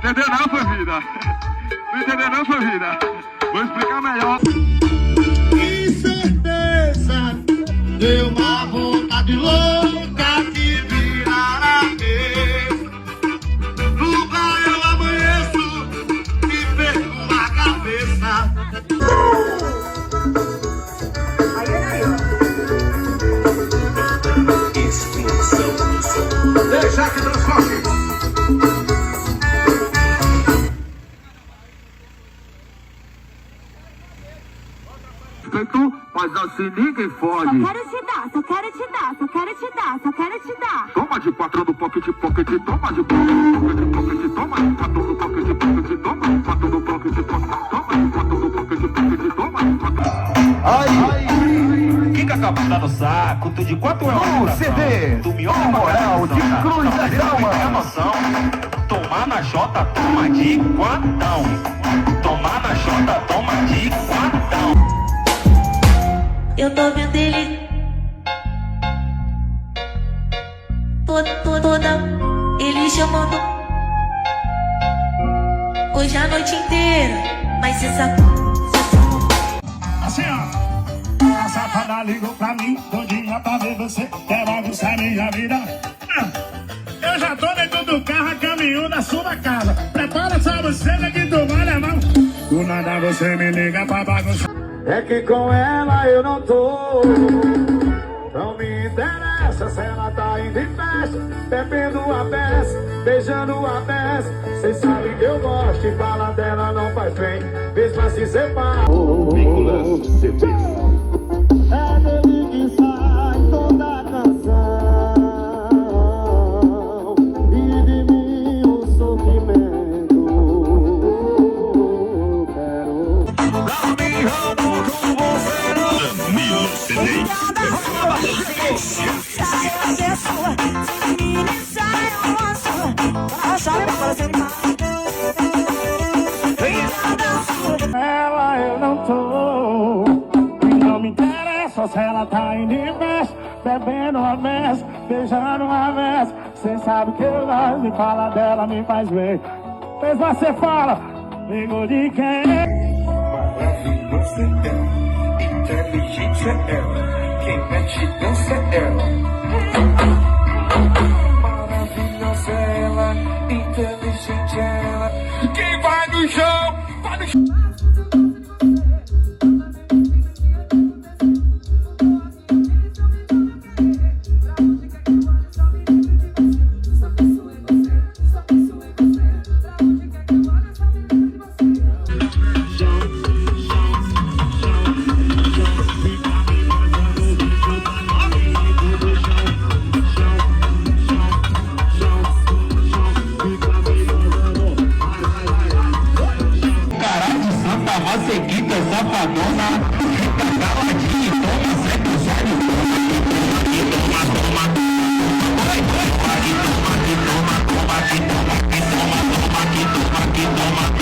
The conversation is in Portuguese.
entendeu não, família? Não entendeu não, família? Vou explicar melhor. Que certeza, deu uma vontade louca de virar a mesa. No bar eu amanheço e perco a cabeça. Deixa que transporte. Mas assim ninguém fode. Só quero te dar, só quero te dar, só quero te dar, só quero te dar. Toma de quatro do pocket, pocket, toma de pocket, pocket, toma de quatro do pocket, pocket, toma de quatro do pocket, pocket, toma de quatro do pocket, pocket, toma de quatro. Ai, fica a cabeça no saco, tu de quanto é o CD, tu me olha moral, de cruz da calma, é noção. Tomar na jota, toma de quantão. Tomar na jota, toma de quantão. Eu tô vendo ele toda ele chamando hoje a noite inteira, mas cê sabe. Assim ó, a safada ligou pra mim, todinha pra ver você, quer aguçar minha vida. Eu já tô dentro do carro, a caminho da sua casa. Prepara essa buceta que tu vai levar. Do nada você me liga pra bagunçar. É que com ela eu não tô. Não me interessa se ela tá indo em festa, bebendo a peça, beijando a peça. Cês sabem que eu gosto e fala dela não faz bem, mesmo assim cê fala. É dele que sai toda a canção e de mim o sofrimento. Quero dar me ramo com você. Danilo Cedei. Ela eu não tô. Não me interessa se ela tá indo em festa, bebendo a mesa, beijando a mesa. Cê sabe que eu gosto de falar dela, me faz bem. Mas você fala, ligo de quem? Maravilhosa é ela, inteligente é ela, quem mete dança é ela. Maravilhosa é ela, inteligente é ela, quem vai no chão, vai no chão. Seguida, safadona, fica caladinho, toma certo, sério, toma, toma, vai, vai, toma, toma, toma, toma, toma, toma, toma, toma, toma, toma,